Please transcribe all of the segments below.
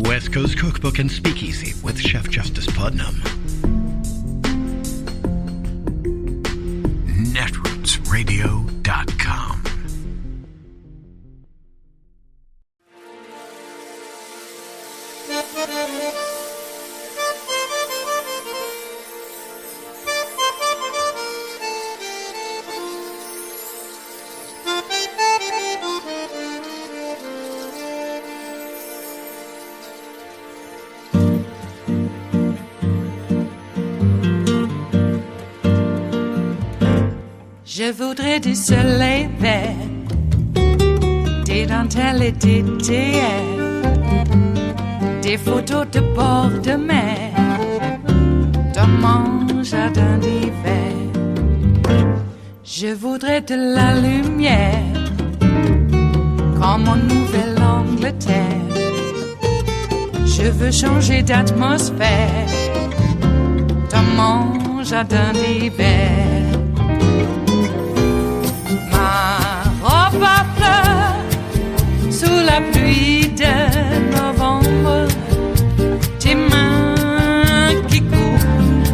West Coast Cookbook and Speakeasy with Chef Justice Putnam. Netrootsradio.com. Je voudrais du soleil vert, des dentelles et des théières, des photos de bord de mer, dans mon jardin d'hiver. Je voudrais de la lumière, comme en Nouvelle-Angleterre. Je veux changer d'atmosphère, dans mon jardin d'hiver. À fleurs sous la pluie de novembre, tes mains qui courent,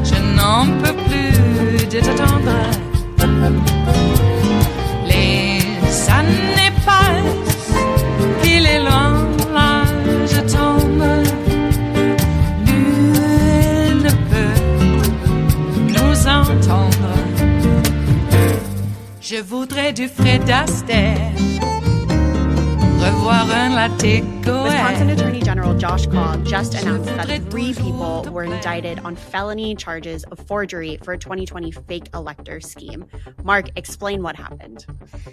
je n'en peux plus de t'attendre. Les années passent, il est loin, là je tombe. Nul ne peut nous entendre. Je voudrais du Fred Astaire, revoir un latte goer. Wisconsin Attorney General Josh Kaul just announced that 3 people were indicted on felony charges of forgery for a 2020 fake elector scheme. Mark, explain what happened.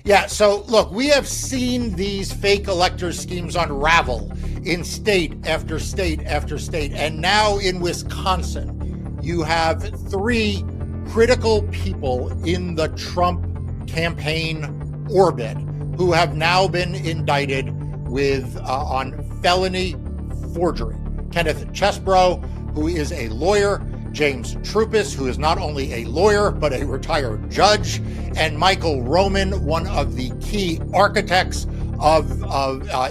Yeah, so look, we have seen these fake elector schemes unravel in state after state after state. And now in Wisconsin, you have 3 critical people in the Trump campaign orbit who have now been indicted with on felony forgery. Kenneth Chesebro, who is a lawyer, James Trupis, who is not only a lawyer but a retired judge, and Michael Roman, one of the key architects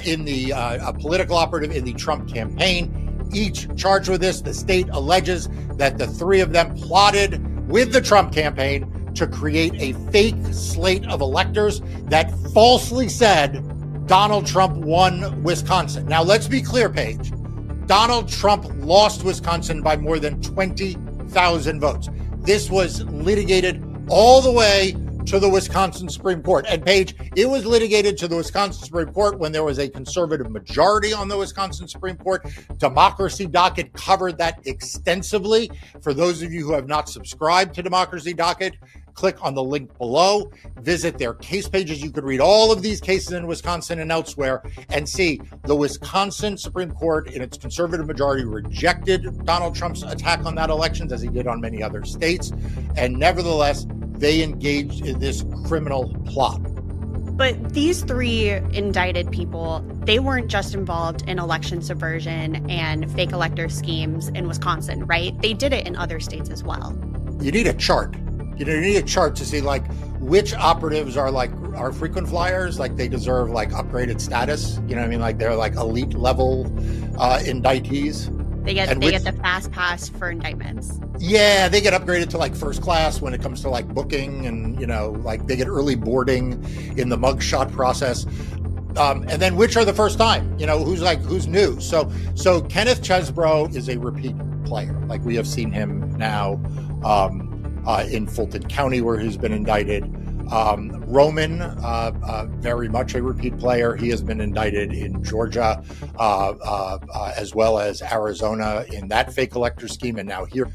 in the political operative in the Trump campaign, each charged with this. The state alleges that the 3 of them plotted with the Trump campaign to create a fake slate of electors that falsely said Donald Trump won Wisconsin. Now, let's be clear, Paige. Donald Trump lost Wisconsin by more than 20,000 votes. This was litigated all the way to the Wisconsin Supreme Court. And Paige, it was litigated to the Wisconsin Supreme Court when there was a conservative majority on the Wisconsin Supreme Court. Democracy Docket covered that extensively. For those of you who have not subscribed to Democracy Docket, click on the link below, visit their case pages. You could read all of these cases in Wisconsin and elsewhere and see the Wisconsin Supreme Court in its conservative majority rejected Donald Trump's attack on that elections, as he did on many other states. And nevertheless, they engaged in this criminal plot. But these 3 indicted people, they weren't just involved in election subversion and fake elector schemes in Wisconsin, right? They did it in other states as well. You need a chart. You need a chart to see which operatives are frequent flyers, they deserve upgraded status. You know what I mean? They're elite level indictees. They get the fast pass for indictments. Yeah, they get upgraded to first class when it comes to booking, and they get early boarding in the mugshot process. And then which are the first time? Who's new? So Kenneth Chesebro is a repeat player. We have seen him now in Fulton County, where he's been indicted. Roman, very much a repeat player. He has been indicted in Georgia, as well as Arizona in that fake elector scheme. And now here,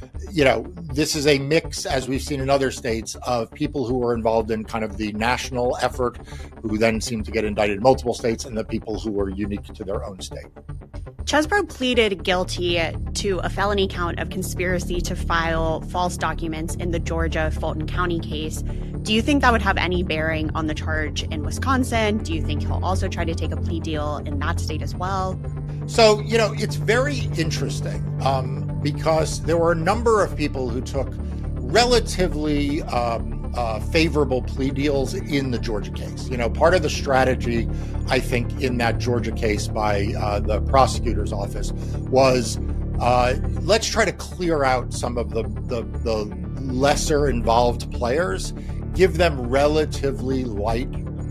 this is a mix, as we've seen in other states, of people who are involved in kind of the national effort, who then seem to get indicted in multiple states, and the people who are unique to their own state. Chesebro pleaded guilty to a felony count of conspiracy to file false documents in the Georgia Fulton County case. Do you think that would have any bearing on the charge in Wisconsin? Do you think he'll also try to take a plea deal in that state as well? So, it's very interesting because there were a number of people who took relatively favorable plea deals in the Georgia case. Part of the strategy, I think, in that Georgia case by the prosecutor's office was let's try to clear out some of the lesser involved players, give them relatively light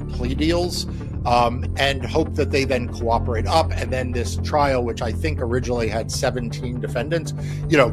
plea deals, and hope that they then cooperate up. And then this trial, which I think originally had 17 defendants,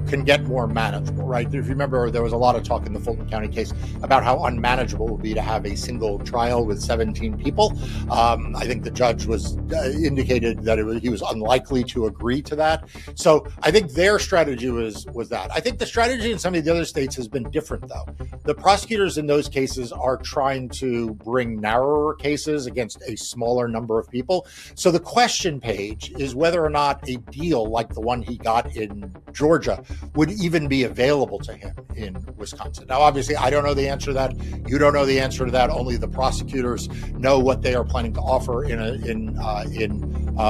can get more manageable, right? If you remember, there was a lot of talk in the Fulton County case about how unmanageable it would be to have a single trial with 17 people. I think the judge was indicated that he was unlikely to agree to that. So I think their strategy was that. I think the strategy in some of the other states has been different, though. The prosecutors in those cases are trying to bring narrower cases against a smaller number of people. So the question, Paige, is whether or not a deal like the one he got in Georgia would even be available to him in Wisconsin. Now, obviously, I don't know the answer to that. You don't know the answer to that. Only the prosecutors know what they are planning to offer in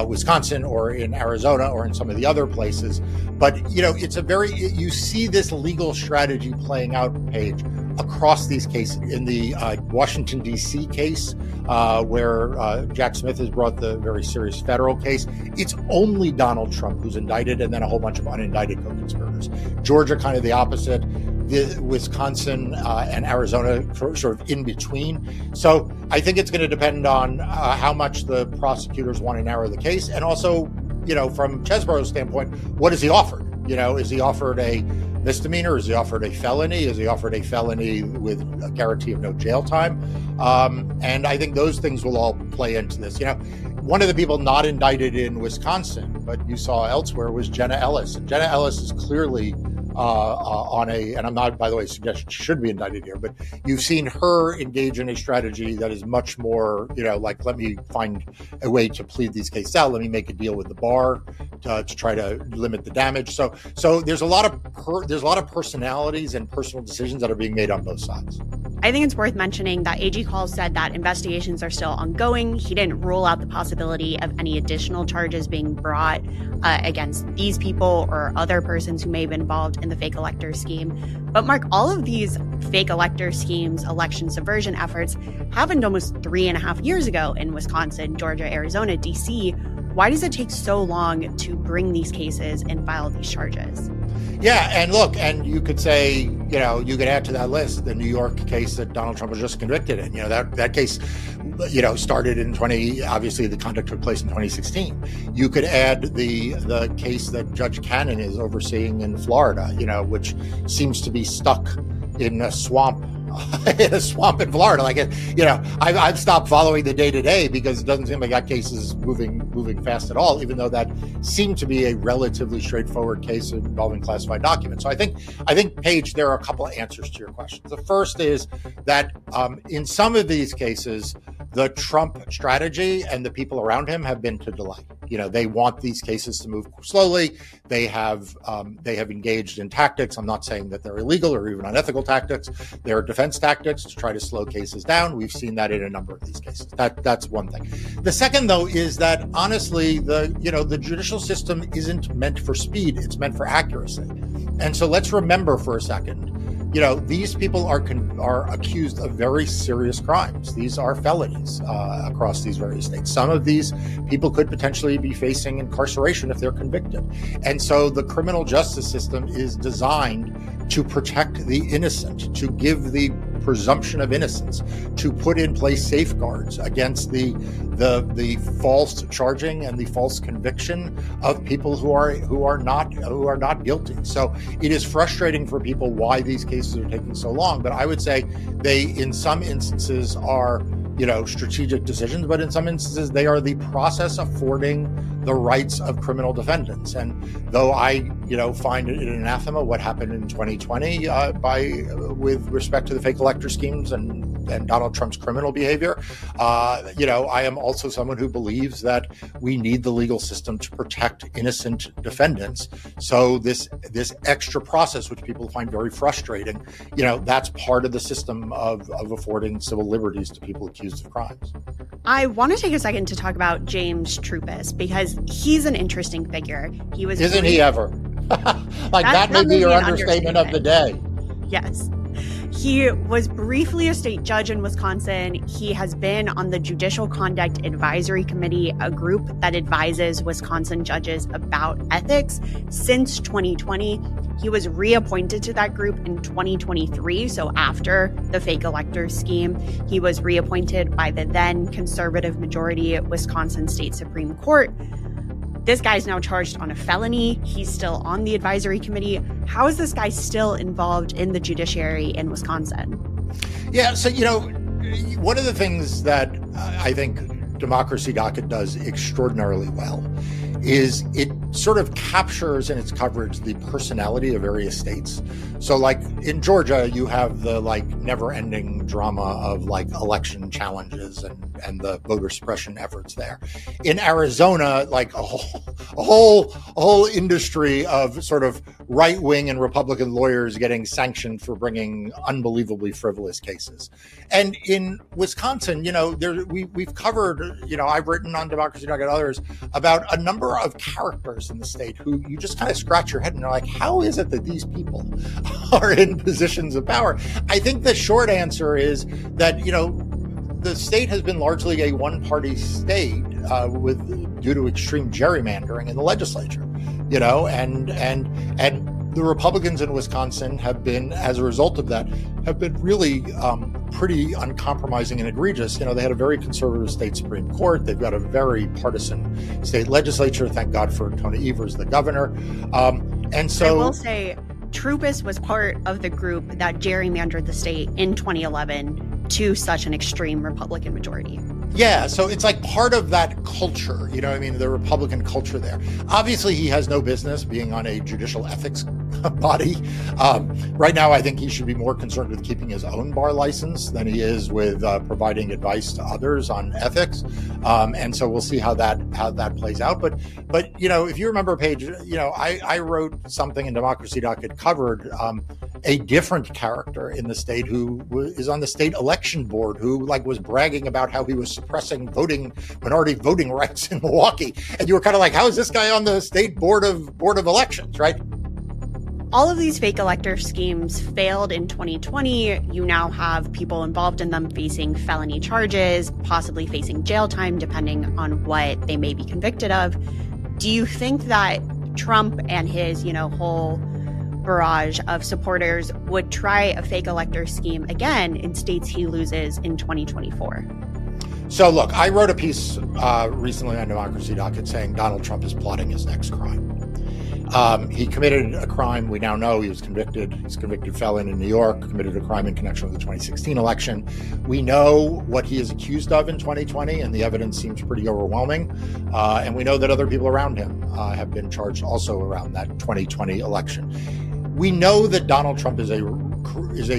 Wisconsin or in Arizona or in some of the other places. But, you see this legal strategy playing out, Paige, across these cases. In the Washington, D.C. case, where Jack Smith has brought the very serious federal case, it's only Donald Trump who's indicted, and then a whole bunch of unindicted co-conspirators. Georgia, kind of the opposite. The Wisconsin and Arizona sort of in between. So I think it's going to depend on how much the prosecutors want to narrow the case. And also, from Chesborough's standpoint, what is he offered? Is he offered a misdemeanor? Is he offered a felony? Is he offered a felony with a guarantee of no jail time? And I think those things will all play into this. One of the people not indicted in Wisconsin, but you saw elsewhere, was Jenna Ellis. And Jenna Ellis is clearly and I'm not, by the way, suggesting she should be indicted here, but you've seen her engage in a strategy that is much more, like, let me find a way to plead these cases out. Let me make a deal with the bar to try to limit the damage. So there's a lot of personalities and personal decisions that are being made on both sides. I think it's worth mentioning that AG Call said that investigations are still ongoing. He didn't rule out the possibility of any additional charges being brought against these people or other persons who may have been involved in the fake elector scheme. But Mark, all of these fake elector schemes, election subversion efforts happened almost 3.5 years ago in Wisconsin, Georgia, Arizona, D.C. Why does it take so long to bring these cases and file these charges? Yeah, and look, and you could say, you could add to that list the New York case that Donald Trump was just convicted in. That case, started in obviously the conduct took place in 2016. You could add the case that Judge Cannon is overseeing in Florida, which seems to be stuck in a swamp. In Florida. I've stopped following the day-to-day because it doesn't seem like that case is moving fast at all, even though that seemed to be a relatively straightforward case involving classified documents. So I think, Paige, there are a couple of answers to your question. The first is that in some of these cases, the Trump strategy and the people around him have been to delay. They want these cases to move slowly. They have engaged in tactics. I'm not saying that they're illegal or even unethical tactics. They're defense tactics to try to slow cases down. We've seen that in a number of these cases. That's one thing. The second, though, is that honestly, the judicial system isn't meant for speed. It's meant for accuracy. And so let's remember for a second, these people are accused of very serious crimes. These are felonies across these various states. Some of these people could potentially be facing incarceration if they're convicted. And so the criminal justice system is designed to protect the innocent, to give the presumption of innocence, to put in place safeguards against the false charging and the false conviction of people who are not guilty. So it is frustrating for people why these cases are taking so long. But I would say they, in some instances, are strategic decisions, but in some instances they are the process affording the rights of criminal defendants. And though I, find it an anathema what happened in 2020 with respect to the fake elector schemes and Donald Trump's criminal behavior, I am also someone who believes that we need the legal system to protect innocent defendants. So this extra process, which people find very frustrating, that's part of the system of affording civil liberties to people accused of crimes. I want to take a second to talk about James Troupis because he's an interesting figure. Isn't he ever? That may be your understatement of the day. Yes. He was briefly a state judge in Wisconsin. He has been on the Judicial Conduct Advisory Committee, a group that advises Wisconsin judges about ethics, since 2020. He was reappointed to that group in 2023. So after the fake elector scheme, he was reappointed by the then conservative majority Wisconsin State Supreme Court. This guy's now charged on a felony. He's still on the advisory committee. How is this guy still involved in the judiciary in Wisconsin? Yeah, so, one of the things that I think Democracy Docket does extraordinarily well is it sort of captures in its coverage the personality of various states. So like in Georgia, you have the never-ending drama of election challenges and the voter suppression efforts there. In Arizona, a whole industry of sort of right-wing and Republican lawyers getting sanctioned for bringing unbelievably frivolous cases. And in Wisconsin, we've covered, I've written on Democracy Docket and others about a number of characters in the state who you just kind of scratch your head and you're like, how is it that these people are in positions of power? I think the short answer is that, the state has been largely a one-party state due to extreme gerrymandering in the legislature, and the Republicans in Wisconsin have been, as a result of that, have been really pretty uncompromising and egregious. They had a very conservative state Supreme Court. They've got a very partisan state legislature. Thank God for Tony Evers, the governor. And so I will say, Troupis was part of the group that gerrymandered the state in 2011 to such an extreme Republican majority. Yeah, so it's part of that culture, the Republican culture there. Obviously, he has no business being on a judicial ethics body. Right now, I think he should be more concerned with keeping his own bar license than he is with providing advice to others on ethics. And so we'll see how that plays out. But if you remember, Paige, I wrote something in Democracy Docket covered a different character in the state who is on the state election board who was bragging about how he was suppressing minority voting rights in Milwaukee. And you were kind of like, how is this guy on the state board of elections, right? All of these fake elector schemes failed in 2020. You now have people involved in them facing felony charges, possibly facing jail time, depending on what they may be convicted of. Do you think that Trump and his, whole barrage of supporters would try a fake elector scheme again in states he loses in 2024? So look, I wrote a piece recently on Democracy Docket saying Donald Trump is plotting his next crime. He committed a crime. We now know he was convicted. He's a convicted felon in New York, committed a crime in connection with the 2016 election. We know what he is accused of in 2020, and the evidence seems pretty overwhelming. And we know that other people around him have been charged also around that 2020 election. We know that Donald Trump is a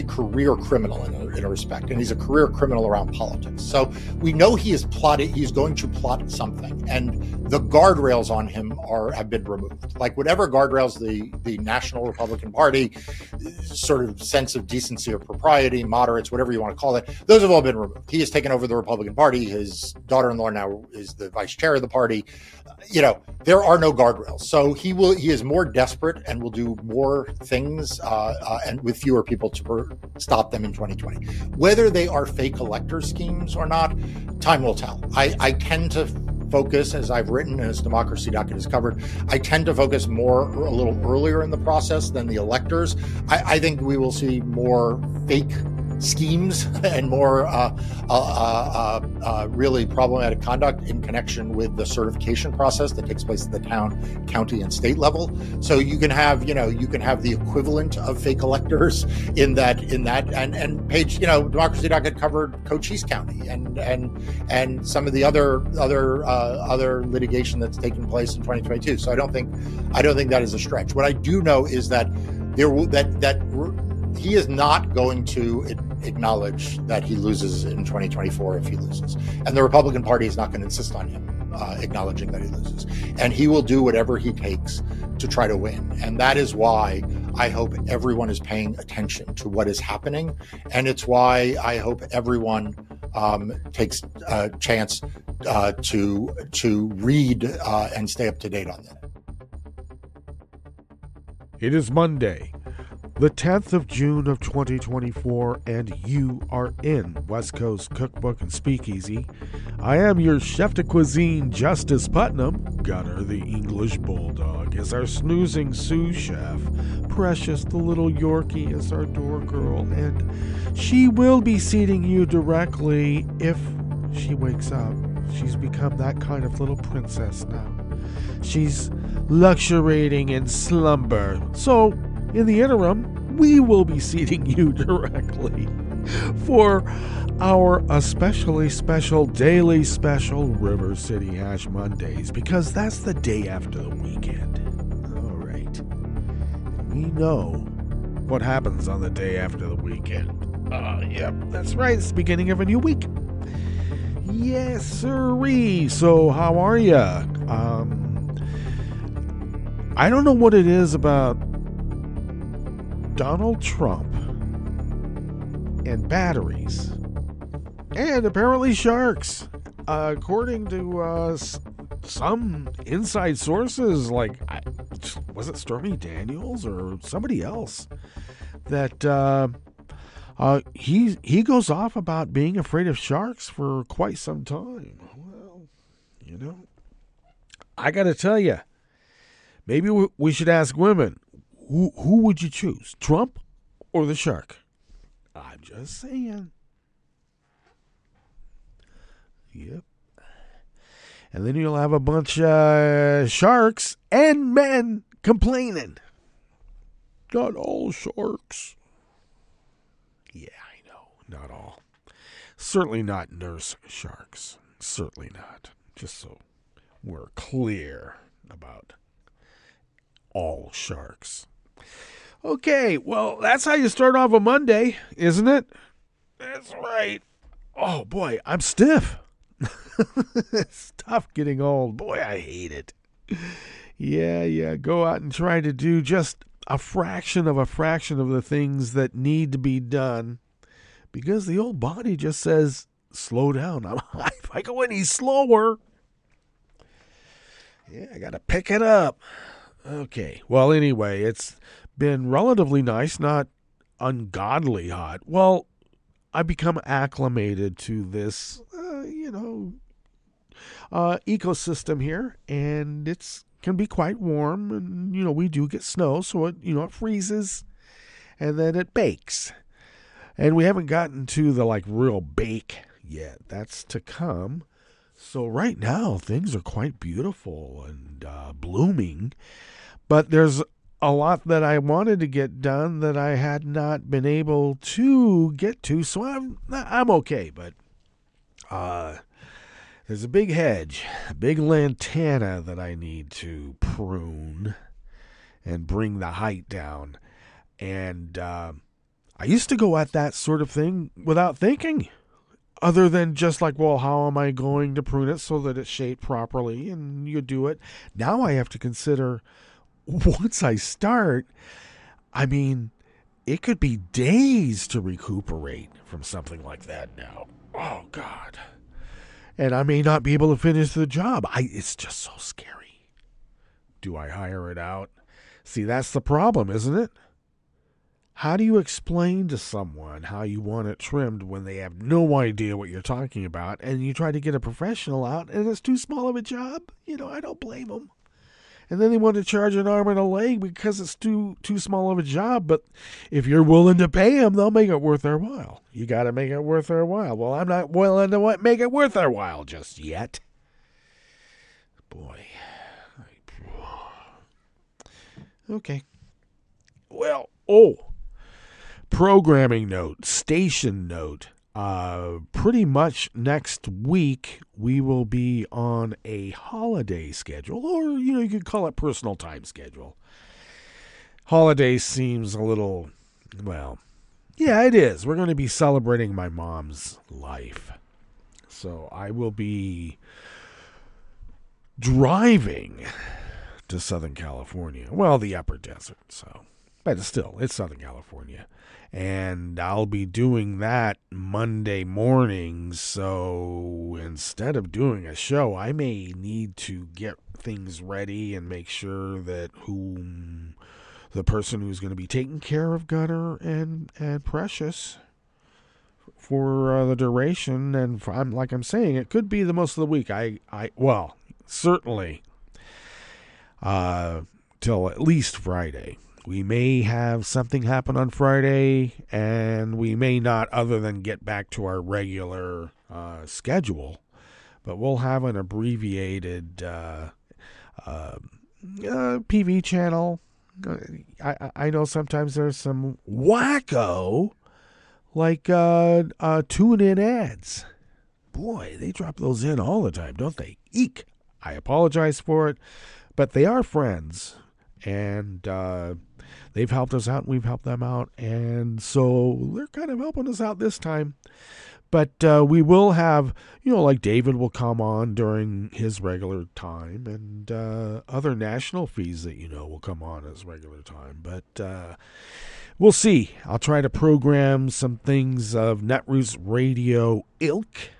career criminal in a respect, and he's a career criminal around politics. So we know he's going to plot something, and the guardrails on him have been removed. Whatever guardrails the National Republican Party, sort of sense of decency or propriety, moderates, whatever you want to call it, those have all been removed. He has taken over the Republican Party. His daughter-in-law now is the vice chair of the party. There are no guardrails. So he is more desperate and will do more things and with fewer people to stop them in 2020. Whether they are fake elector schemes or not, time will tell. I tend to focus, as I've written, as Democracy Docket has covered, I tend to focus a little earlier in the process than the electors. I think we will see more fake schemes and more really problematic conduct in connection with the certification process that takes place at the town, county, and state level. So you can have the equivalent of fake electors in that, and Paige, Democracy Docket covered Cochise County and some of the other litigation that's taken place in 2022. So I don't think that is a stretch. What I do know is that he is not going to acknowledge that he loses in 2024 if he loses. And the Republican Party is not going to insist on him acknowledging that he loses. And he will do whatever he takes to try to win. And that is why I hope everyone is paying attention to what is happening. And it's why I hope everyone takes a chance to read and stay up to date on that. It is Monday, the 10th of June of 2024, and you are in West Coast Cookbook and Speakeasy. I am your chef de cuisine, Justice Putnam. Gunner, the English Bulldog, is our snoozing sous chef. Precious, the little Yorkie, is our door girl, and she will be seating you directly if she wakes up. She's become that kind of little princess now. She's luxuriating in slumber. So, in the interim, we will be seating you directly for our especially special daily special River City Hash Mondays, because that's the day after the weekend. All right. We know what happens on the day after the weekend. Yep, that's right. It's the beginning of a new week. Yes, sirree. So, how are ya? I don't know what it is about Donald Trump and batteries and apparently sharks. According to some inside sources, like, was it Stormy Daniels or somebody else, that he goes off about being afraid of sharks for quite some time. Well, you know, I got to tell you, maybe we should ask women, who would you choose, Trump or the shark? I'm just saying. Yep. And then you'll have a bunch of sharks and men complaining. Not all sharks. Yeah, I know. Not all. Certainly not nurse sharks. Certainly not. Just so we're clear about all sharks. Okay, well, that's how you start off a Monday, isn't it? That's right. Oh, boy, I'm stiff. It's tough getting old. Boy, I hate it. Yeah, go out and try to do just a fraction of the things that need to be done, because the old body just says, slow down. If I go any slower, I got to pick it up. Okay, well, anyway, it's been relatively nice, not ungodly hot. Well, I've become acclimated to this, ecosystem here, and it's can be quite warm, and, we do get snow, so it freezes, and then it bakes. And we haven't gotten to the, real bake yet. That's to come. So right now, things are quite beautiful and blooming, but there's a lot that I wanted to get done that I had not been able to get to, so I'm okay, but there's a big hedge, a big lantana that I need to prune and bring the height down. And I used to go at that sort of thing without thinking, other than just how am I going to prune it so that it's shaped properly, and you do it. Now I have to consider, once I start, it could be days to recuperate from something like that now. Oh, God. And I may not be able to finish the job. It's just so scary. Do I hire it out? See, that's the problem, isn't it? How do you explain to someone how you want it trimmed when they have no idea what you're talking about, and you try to get a professional out and it's too small of a job? I don't blame them. And then they want to charge an arm and a leg because it's too small of a job. But if you're willing to pay them, they'll make it worth their while. You got to make it worth their while. Well, I'm not willing to make it worth their while just yet. Boy. Okay. Well, programming note, station note. Pretty much next week, we will be on a holiday schedule, or, you could call it personal time schedule. Holiday seems a little, yeah, it is. We're going to be celebrating my mom's life. So I will be driving to Southern California. Well, the upper desert, but still, it's Southern California. And I'll be doing that Monday morning, so instead of doing a show, I may need to get things ready and make sure that the person who's going to be taking care of Gunner and Precious for the duration. And like I'm saying, it could be the most of the week. Well, certainly till at least Friday. We may have something happen on Friday, and we may not, other than get back to our regular schedule. But we'll have an abbreviated PV channel. I know sometimes there's some wacko, like tune-in ads. Boy, they drop those in all the time, don't they? Eek! I apologize for it, but they are friends, and they've helped us out, and we've helped them out, and so they're kind of helping us out this time. But we will have, like David will come on during his regular time, and other national feeds that will come on as regular time. But we'll see. I'll try to program some things of Netroots Radio ilk,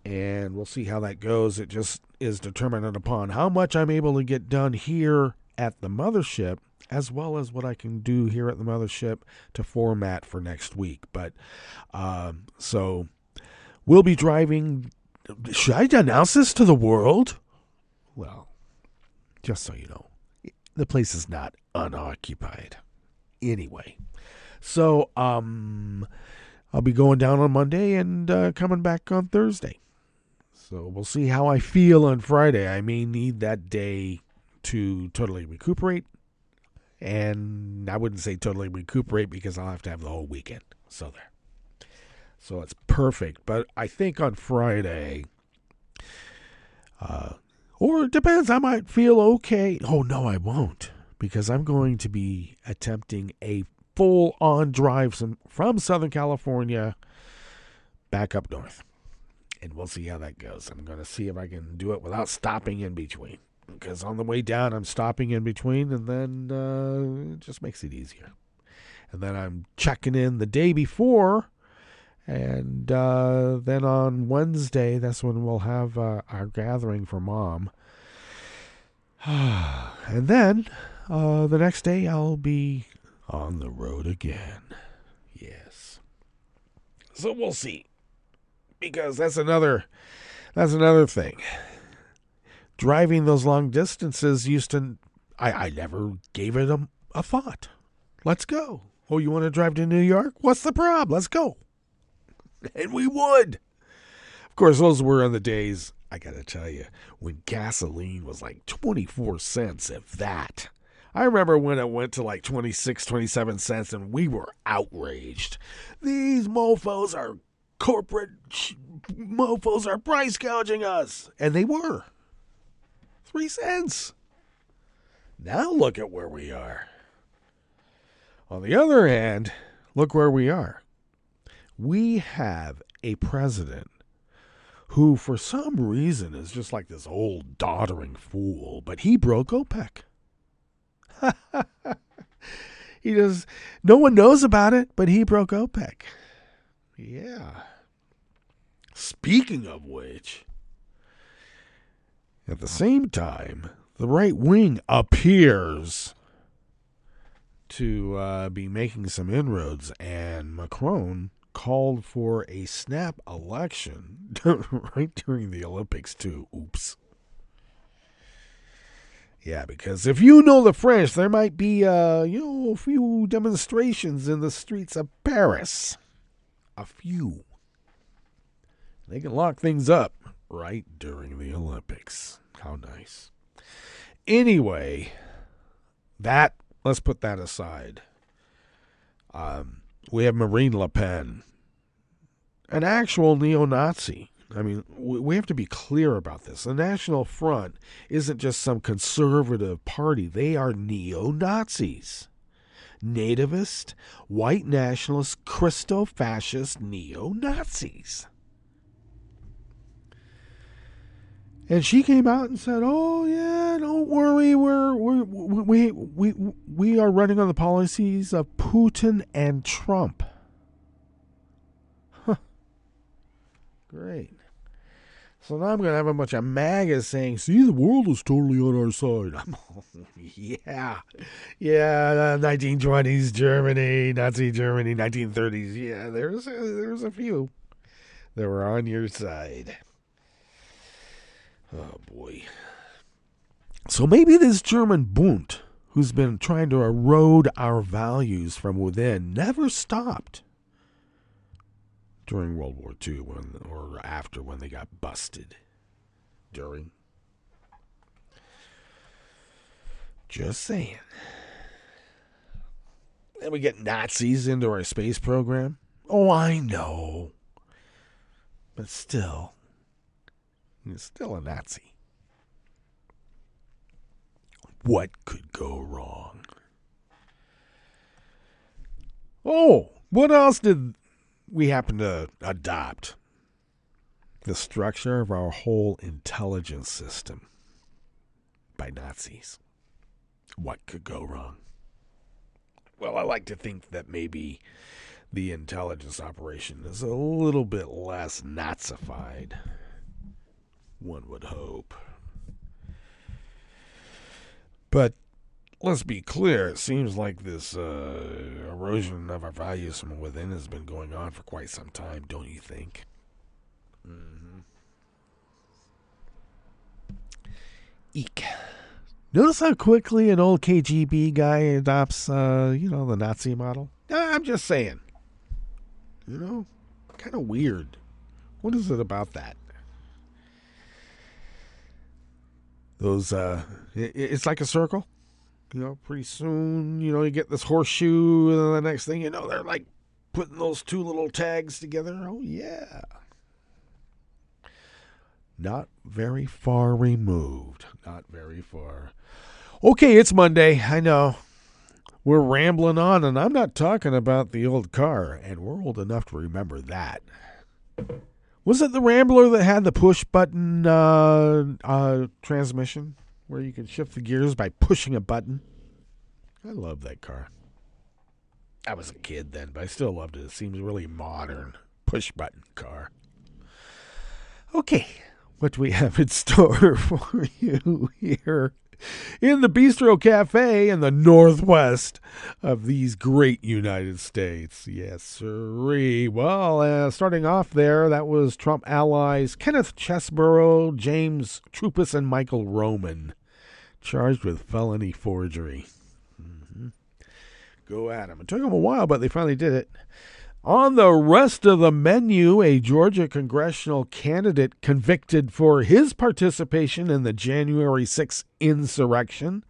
and we'll see how that goes. It just is determined upon how much I'm able to get done here at the mothership, as well as what I can do here at the mothership to format for next week. But so we'll be driving. Should I announce this to the world? Well, just so you know, the place is not unoccupied. Anyway, so I'll be going down on Monday and coming back on Thursday. So we'll see how I feel on Friday. I may need that day to totally recuperate. And I wouldn't say totally recuperate because I'll have to have the whole weekend. So there. So it's perfect. But I think on Friday, or it depends, I might feel okay. Oh, no, I won't. Because I'm going to be attempting a full-on drive from Southern California back up north. And we'll see how that goes. I'm going to see if I can do it without stopping in between. Because on the way down, I'm stopping in between, and then it just makes it easier. And then I'm checking in the day before, and then on Wednesday, that's when we'll have our gathering for Mom. And then the next day, I'll be on the road again. Yes. So we'll see. Because that's another thing. Driving those long distances I never gave it a thought. Let's go. Oh, you want to drive to New York? What's the problem? Let's go. And we would. Of course, those were in the days, I got to tell you, when gasoline was like 24 cents, if that. I remember when it went to like 26, 27 cents, and we were outraged. These mofos are corporate mofos are price gouging us. And they were. 3 cents. Now look at where we are. On the other hand, look where we are. We have a president who, for some reason, is just like this old doddering fool, but he broke OPEC. No one knows about it, but he broke OPEC. Yeah. Speaking of which, at the same time, the right wing appears to be making some inroads, and Macron called for a snap election right during the Olympics, too. Oops. Yeah, because if you know the French, there might be, a few demonstrations in the streets of Paris. A few. They can lock things up right during the Olympics. How nice. Anyway, let's put that aside. We have Marine Le Pen, an actual neo-Nazi. I mean, we have to be clear about this. The National Front isn't just some conservative party. They are neo-Nazis. Nativist, white nationalist, Christo-fascist neo-Nazis. And she came out and said, "Oh yeah, don't worry, we are running on the policies of Putin and Trump." Huh. Great. So now I'm going to have a bunch of MAGAs saying, "See, the world is totally on our side." Yeah. Yeah, 1920s Germany, Nazi Germany, 1930s. Yeah, there's a few that were on your side. Oh, boy. So maybe this German Bund, who's been trying to erode our values from within, never stopped during World War II or after when they got busted. During. Just saying. Then we get Nazis into our space program. Oh, I know. But still, he's still a Nazi. What could go wrong? Oh, what else did we happen to adopt? The structure of our whole intelligence system by Nazis. What could go wrong? Well, I like to think that maybe the intelligence operation is a little bit less Nazified. One would hope. But let's be clear, it seems like this erosion of our values from within has been going on for quite some time, don't you think? Mm-hmm. Eek. Notice how quickly an old KGB guy adopts, the Nazi model? I'm just saying. Kind of weird. What is it about that? Those, it's like a circle. Pretty soon, you get this horseshoe, and the next thing you know, they're like putting those two little tags together. Oh, yeah. Not very far removed. Not very far. Okay, it's Monday. I know. We're rambling on, and I'm not talking about the old car, and we're old enough to remember that. Was it the Rambler that had the push-button transmission, where you could shift the gears by pushing a button? I love that car. I was a kid then, but I still loved it. It seems really modern. Push-button car. Okay, what do we have in store for you here in the Bistro Cafe in the northwest of these great United States? Yes, sirree. Well, starting off there, that was Trump allies Kenneth Chesborough, James Trupus, and Michael Roman, charged with felony forgery. Go at them. It took them a while, but they finally did it. On the rest of the menu, a Georgia congressional candidate convicted for his participation in the January 6th insurrection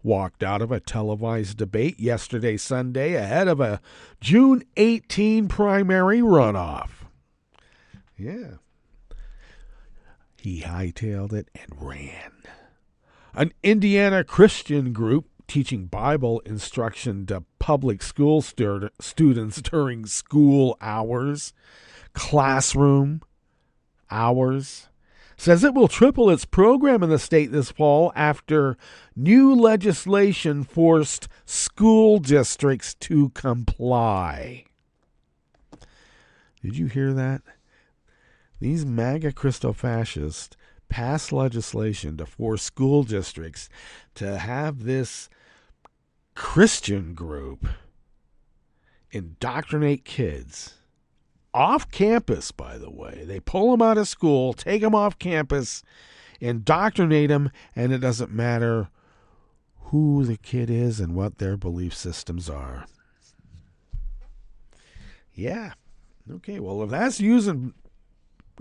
walked out of a televised debate yesterday, Sunday, ahead of a June 18 primary runoff. Yeah. He hightailed it and ran. An Indiana Christian group teaching Bible instruction to public school students during school hours, classroom hours, says it will triple its program in the state this fall after new legislation forced school districts to comply. Did you hear that? These MAGA Christo-fascists passed legislation to force school districts to have this Christian group indoctrinate kids off campus, by the way. They pull them out of school, take them off campus, indoctrinate them, and it doesn't matter who the kid is and what their belief systems are. Yeah. Okay, well, if that's using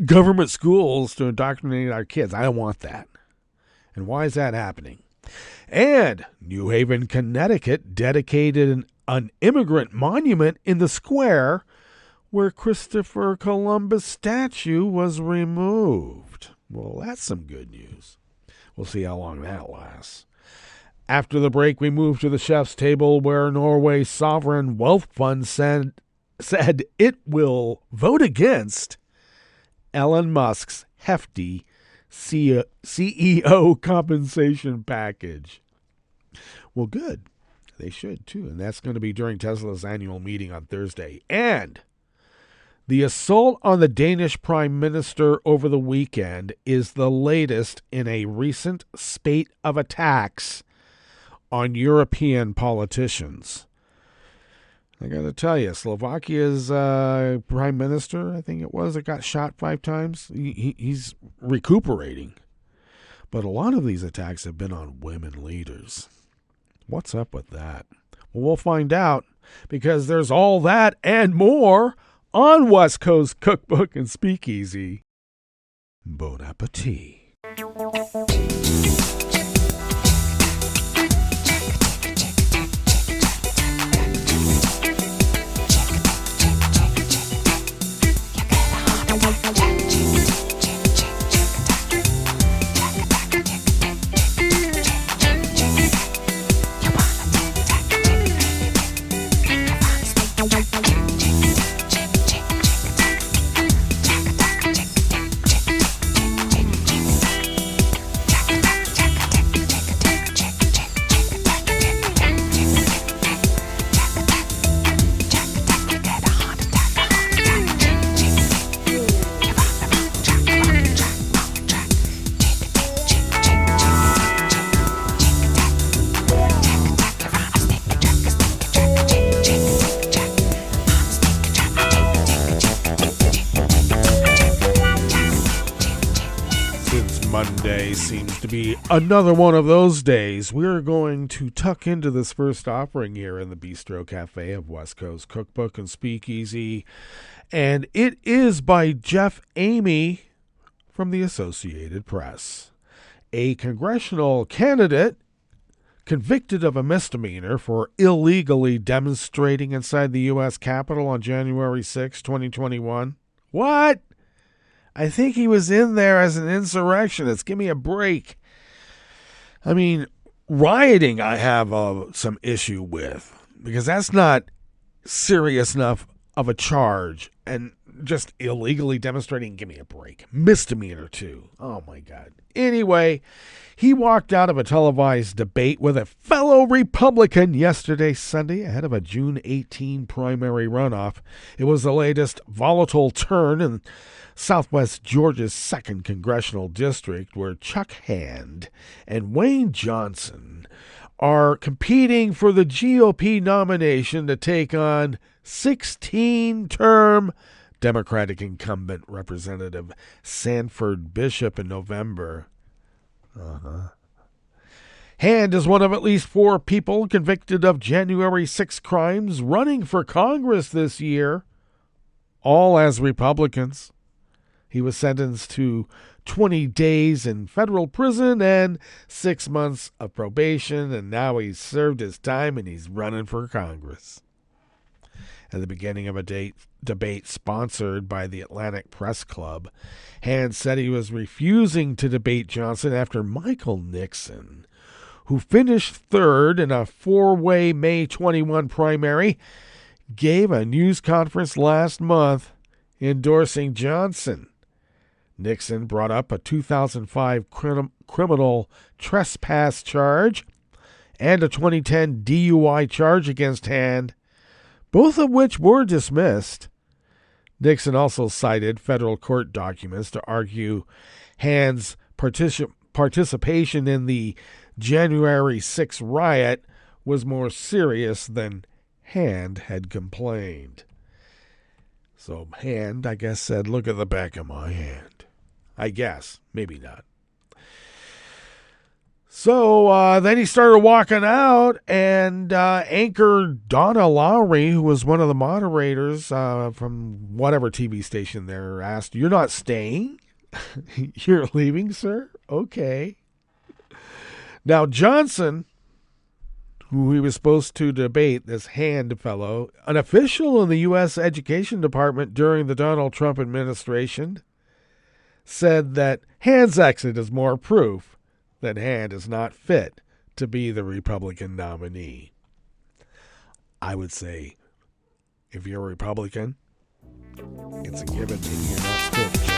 government schools to indoctrinate our kids, I don't want that. And why is that happening? And New Haven, Connecticut dedicated an immigrant monument in the square where Christopher Columbus statue was removed. Well, that's some good news. We'll see how long that lasts. After the break, we move to the chef's table where Norway's sovereign wealth fund said it will vote against Elon Musk's hefty CEO compensation package. Well, good. They should, too. And that's going to be during Tesla's annual meeting on Thursday. And the assault on the Danish Prime Minister over the weekend is the latest in a recent spate of attacks on European politicians. I got to tell you, Slovakia's prime minister, I think it was, that got shot 5 times, he's recuperating. But a lot of these attacks have been on women leaders. What's up with that? Well, we'll find out, because there's all that and more on West Coast Cookbook and Speakeasy. Bon appétit. Monday seems to be another one of those days. We're going to tuck into this first offering here in the Bistro Cafe of West Coast Cookbook and Speakeasy, and it is by Jeff Amy from the Associated Press. A congressional candidate convicted of a misdemeanor for illegally demonstrating inside the U.S. Capitol on January 6, 2021. What? I think he was in there as an insurrectionist. Give me a break. I mean, rioting I have some issue with, because that's not serious enough of a charge. And just illegally demonstrating, give me a break. Misdemeanor too. Oh my God. Anyway, he walked out of a televised debate with a fellow Republican yesterday, Sunday, ahead of a June 18 primary runoff. It was the latest volatile turn in Southwest Georgia's 2nd Congressional District, where Chuck Hand and Wayne Johnson are competing for the GOP nomination to take on 16-term Democratic incumbent Representative Sanford Bishop in November. Hand is one of at least 4 people convicted of January 6 crimes running for Congress this year, all as Republicans. He was sentenced to 20 days in federal prison and 6 months of probation, and now he's served his time and he's running for Congress. At the beginning of a debate sponsored by the Atlantic Press Club, Hand said he was refusing to debate Johnson after Michael Nixon, who finished 3rd in a 4-way May 21 primary, gave a news conference last month endorsing Johnson. Nixon brought up a 2005 criminal trespass charge and a 2010 DUI charge against Hand, both of which were dismissed. Nixon also cited federal court documents to argue Hand's participation in the January 6 riot was more serious than Hand had complained. So Hand, I guess, said, "Look at the back of my hand." I guess. Maybe not. So then he started walking out, and anchor Donna Lowry, who was one of the moderators from whatever TV station there, asked, "You're not staying? You're leaving, sir? Okay." Now, Johnson, who he was supposed to debate, this Hand fellow, an official in the U.S. Education Department during the Donald Trump administration, said that Hand's exit is more proof that Hand is not fit to be the Republican nominee. I would say, if you're a Republican, it's a given that you're not fit, Jeff.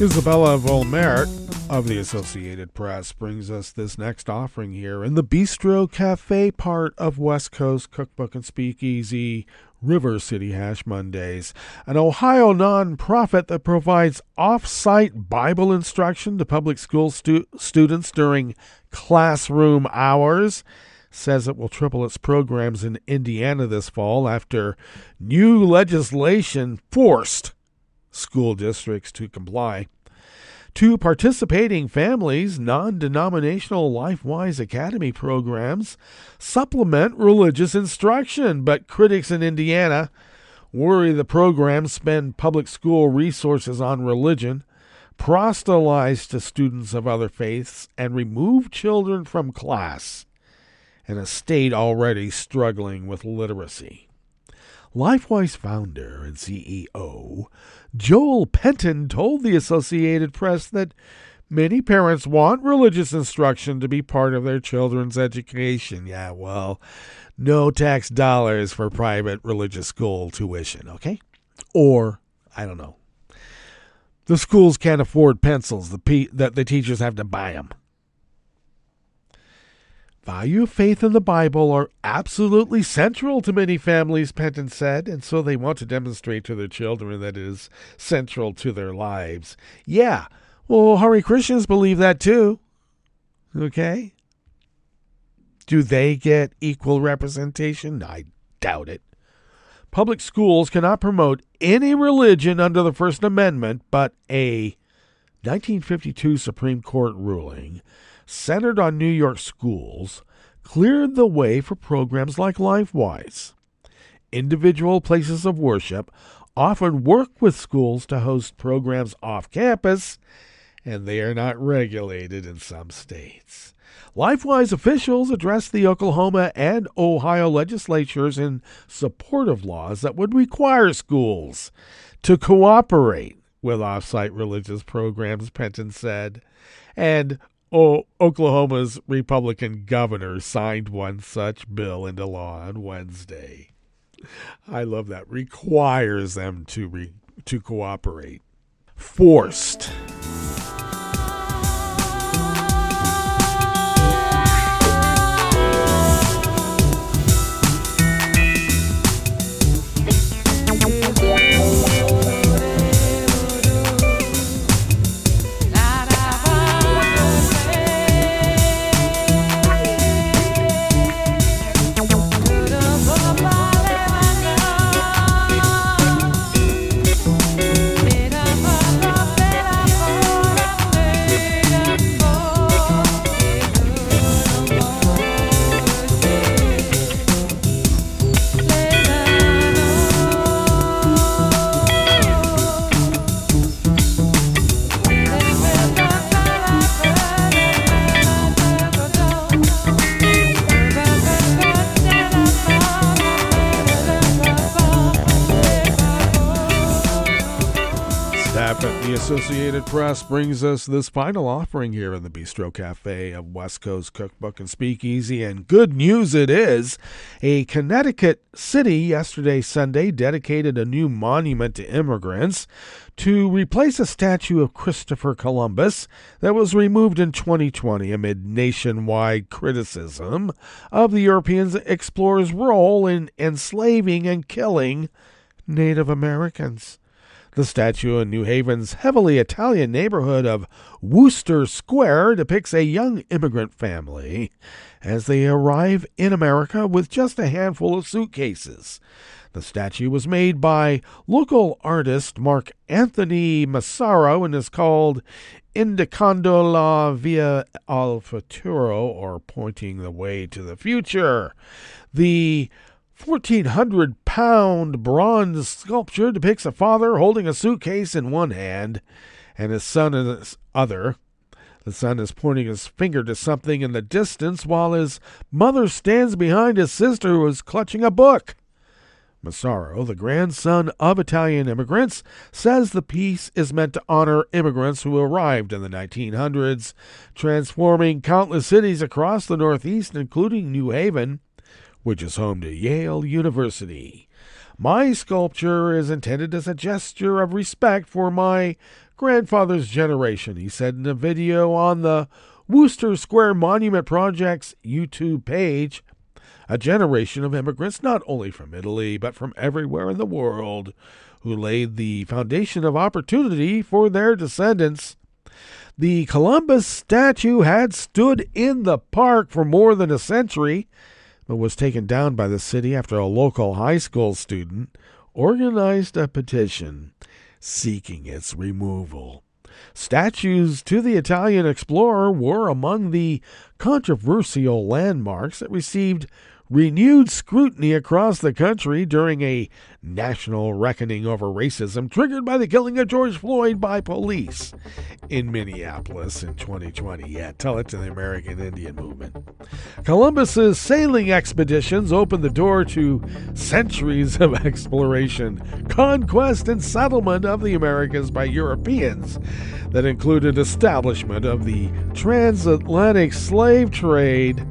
Isabella Volmert of the Associated Press brings us this next offering here in the Bistro Cafe part of West Coast Cookbook and Speakeasy River City Hash Mondays, an Ohio nonprofit that provides off-site Bible instruction to public school students during classroom hours, says it will triple its programs in Indiana this fall after new legislation forced school districts to comply. Two participating families' non-denominational LifeWise Academy programs supplement religious instruction, but critics in Indiana worry the programs spend public school resources on religion, proselytize to students of other faiths, and remove children from class in a state already struggling with literacy. LifeWise founder and CEO Joel Penton told the Associated Press that many parents want religious instruction to be part of their children's education. Yeah, well, no tax dollars for private religious school tuition, okay? Or, I don't know, the schools can't afford pencils, that the teachers have to buy them. Value of faith and the Bible are absolutely central to many families, Penton said, and so they want to demonstrate to their children that it is central to their lives. Yeah, well, Hare Krishnas believe that too. Okay? Do they get equal representation? I doubt it. Public schools cannot promote any religion under the First Amendment, but a 1952 Supreme Court ruling centered on New York schools cleared the way for programs like LifeWise. Individual places of worship often work with schools to host programs off campus, and they are not regulated in some states. LifeWise officials addressed the Oklahoma and Ohio legislatures in support of laws that would require schools to cooperate with off-site religious programs, Penton said. And Oklahoma's Republican governor signed one such bill into law on Wednesday. I love that. Requires them to cooperate. Forced. The Associated Press brings us this final offering here in the Bistro Cafe of West Coast Cookbook and Speakeasy, and good news it is. A Connecticut city yesterday, Sunday, dedicated a new monument to immigrants to replace a statue of Christopher Columbus that was removed in 2020 amid nationwide criticism of the European explorer's role in enslaving and killing Native Americans. The statue in New Haven's heavily Italian neighborhood of Wooster Square depicts a young immigrant family as they arrive in America with just a handful of suitcases. The statue was made by local artist Mark Anthony Massaro and is called Indicando la Via al Futuro, or Pointing the Way to the Future. The 1,400-pound bronze sculpture depicts a father holding a suitcase in one hand and his son in the other. The son is pointing his finger to something in the distance while his mother stands behind his sister who is clutching a book. Massaro, the grandson of Italian immigrants, says the piece is meant to honor immigrants who arrived in the 1900s, transforming countless cities across the Northeast, including New Haven, which is home to Yale University. My sculpture is intended as a gesture of respect for my grandfather's generation, he said in a video on the Wooster Square Monument Project's YouTube page. A generation of immigrants not only from Italy, but from everywhere in the world, who laid the foundation of opportunity for their descendants. The Columbus statue had stood in the park for more than a century, but was taken down by the city after a local high school student organized a petition seeking its removal. Statues to the Italian explorer were among the controversial landmarks that received renewed scrutiny across the country during a national reckoning over racism triggered by the killing of George Floyd by police in Minneapolis in 2020. Yeah, tell it to the American Indian movement. Columbus's sailing expeditions opened the door to centuries of exploration, conquest, and settlement of the Americas by Europeans that included establishment of the transatlantic slave trade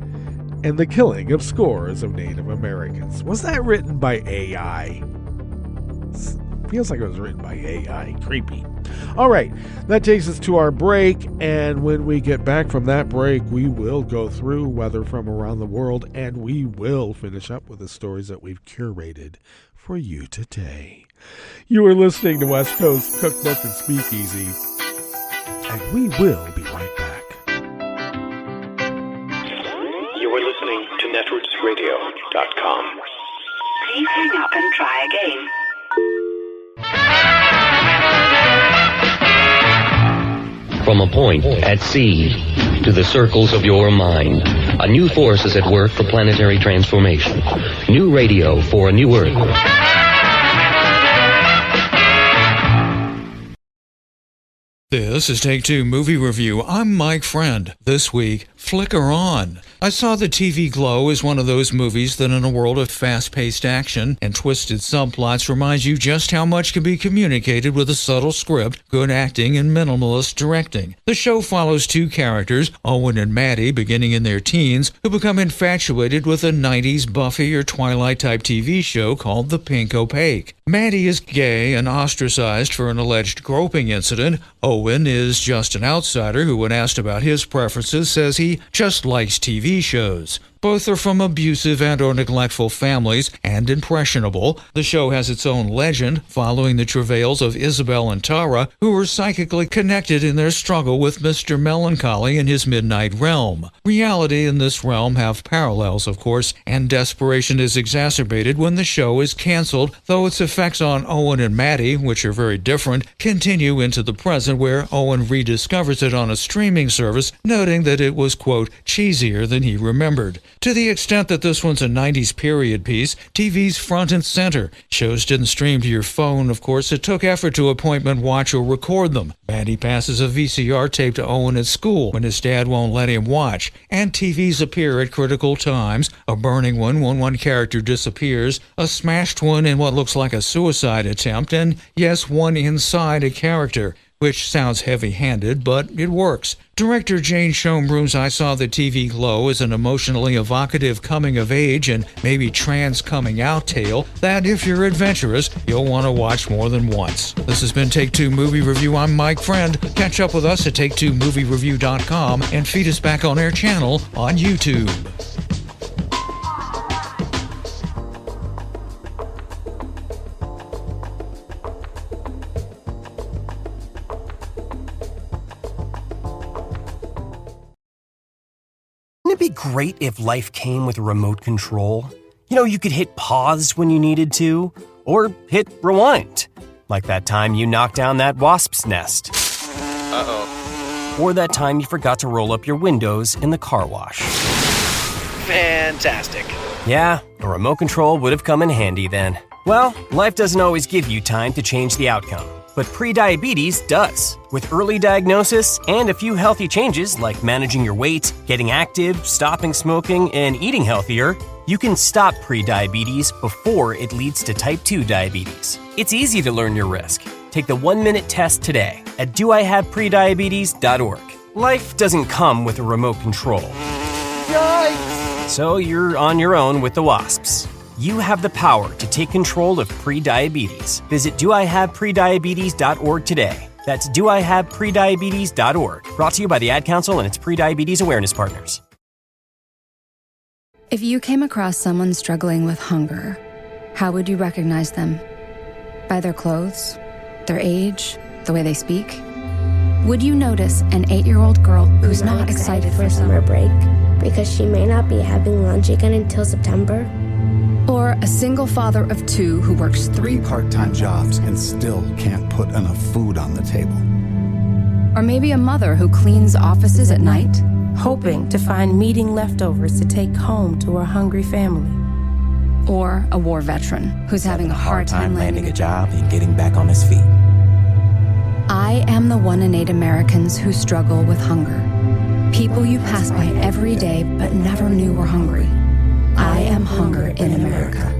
and the killing of scores of Native Americans. Was that written by AI? Feels like it was written by AI. Creepy. All right, that takes us to our break, and when we get back from that break, we will go through weather from around the world, and we will finish up with the stories that we've curated for you today. You are listening to West Coast Cookbook and Speakeasy, and we will be right back. You are listening to netrootsradio.com. Please hang up and try again. From a point at sea to the circles of your mind, a new force is at work for planetary transformation. New radio for a new Earth. This is Take Two Movie Review. I'm Mike Friend. This week, Flicker On. I saw The TV Glow is one of those movies that in a world of fast-paced action and twisted subplots reminds you just how much can be communicated with a subtle script, good acting, and minimalist directing. The show follows two characters, Owen and Maddie, beginning in their teens, who become infatuated with a 90s Buffy or Twilight-type TV show called The Pink Opaque. Maddie is gay and ostracized for an alleged groping incident. Owen is just an outsider who, when asked about his preferences, says he just likes TV shows. Both are from abusive and or neglectful families and impressionable. The show has its own legend, following the travails of Isabel and Tara, who were psychically connected in their struggle with Mr. Melancholy in his midnight realm. Reality and this realm have parallels, of course, and desperation is exacerbated when the show is canceled, though its effects on Owen and Maddie, which are very different, continue into the present, where Owen rediscovers it on a streaming service, noting that it was, quote, cheesier than he remembered. To the extent that this one's a 90s period piece, TV's front and center. Shows didn't stream to your phone, of course. It took effort to appointment watch or record them. Maddie passes a VCR tape to Owen at school when his dad won't let him watch. And TVs appear at critical times. A burning one when one character disappears. A smashed one in what looks like a suicide attempt. And yes, one inside a character. Which sounds heavy-handed, but it works. Director Jane Schoenbrun's I Saw the TV Glow is an emotionally evocative coming-of-age and maybe trans-coming-out tale that, if you're adventurous, you'll want to watch more than once. This has been Take Two Movie Review. I'm Mike Friend. Catch up with us at Take2MovieReview.com and feed us back on our channel on YouTube. Wouldn't it be great if life came with a remote control? You know, you could hit pause when you needed to, or hit rewind. Like that time you knocked down that wasp's nest. Uh-oh. Or that time you forgot to roll up your windows in the car wash. Fantastic. Yeah, a remote control would have come in handy then. Well, life doesn't always give you time to change the outcome. But prediabetes does. With early diagnosis and a few healthy changes like managing your weight, getting active, stopping smoking, and eating healthier, you can stop prediabetes before it leads to type 2 diabetes. It's easy to learn your risk. Take the 1-minute test today at doihaveprediabetes.org. Life doesn't come with a remote control. Yikes! So you're on your own with the wasps. You have the power to take control of prediabetes. Visit doihaveprediabetes.org today. That's doihaveprediabetes.org. Brought to you by the Ad Council and its Prediabetes Awareness Partners. If you came across someone struggling with hunger, how would you recognize them? By their clothes? Their age? The way they speak? Would you notice an 8-year-old girl who's not excited for summer break because she may not be having lunch again until September? Or a single father of 2 who works 3 part-time jobs and still can't put enough food on the table? Or maybe a mother who cleans offices at night, hoping to find meeting leftovers to take home to her hungry family. Or a war veteran who's having a hard time landing a job and getting back on his feet. I am the 1 in 8 Americans who struggle with hunger. People you pass by every day but never knew were hungry. I am hunger in America.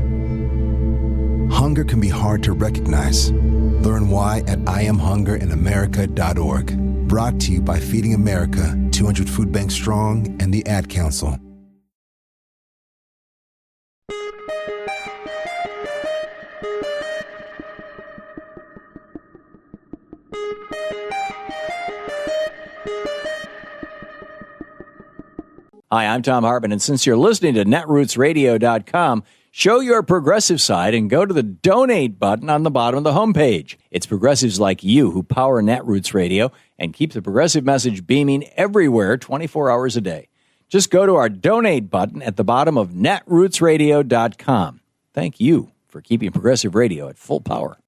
Hunger can be hard to recognize. Learn why at IamHungerInAmerica.org. Brought to you by Feeding America, 200 Food Banks Strong, and the Ad Council. Hi, I'm Tom Hartman, and since you're listening to netrootsradio.com, show your progressive side and go to the donate button on the bottom of the homepage. It's progressives like you who power Netroots Radio and keep the progressive message beaming everywhere 24 hours a day. Just go to our donate button at the bottom of netrootsradio.com. Thank you for keeping progressive radio at full power.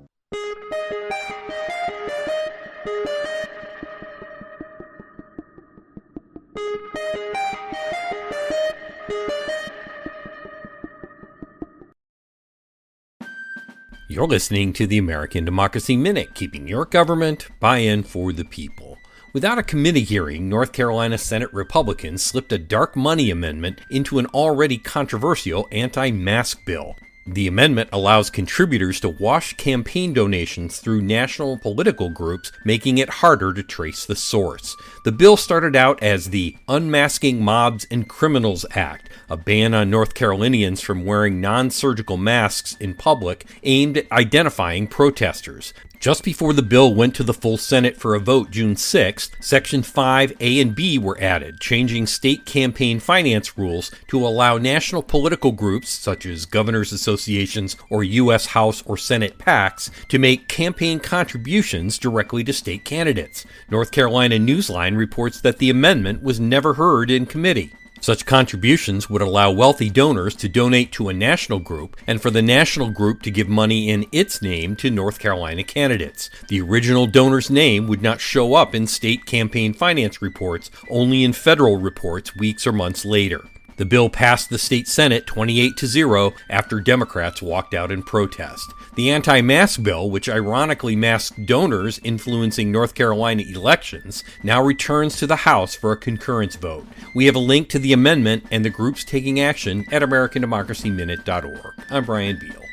You're listening to the American Democracy Minute, keeping your government buy-in for the people. Without a committee hearing, North Carolina Senate Republicans slipped a dark money amendment into an already controversial anti-mask bill. The amendment allows contributors to wash campaign donations through national political groups, making it harder to trace the source. The bill started out as the Unmasking Mobs and Criminals Act, a ban on North Carolinians from wearing non-surgical masks in public aimed at identifying protesters. Just before the bill went to the full Senate for a vote June 6th, Section 5A and B were added, changing state campaign finance rules to allow national political groups, such as governors' associations or U.S. House or Senate PACs, to make campaign contributions directly to state candidates. North Carolina Newsline reports that the amendment was never heard in committee. Such contributions would allow wealthy donors to donate to a national group and for the national group to give money in its name to North Carolina candidates. The original donor's name would not show up in state campaign finance reports, only in federal reports weeks or months later. The bill passed the state Senate 28-0 after Democrats walked out in protest. The anti-mask bill, which ironically masked donors influencing North Carolina elections, now returns to the House for a concurrence vote. We have a link to the amendment and the groups taking action at AmericanDemocracyMinute.org. I'm Brian Beal.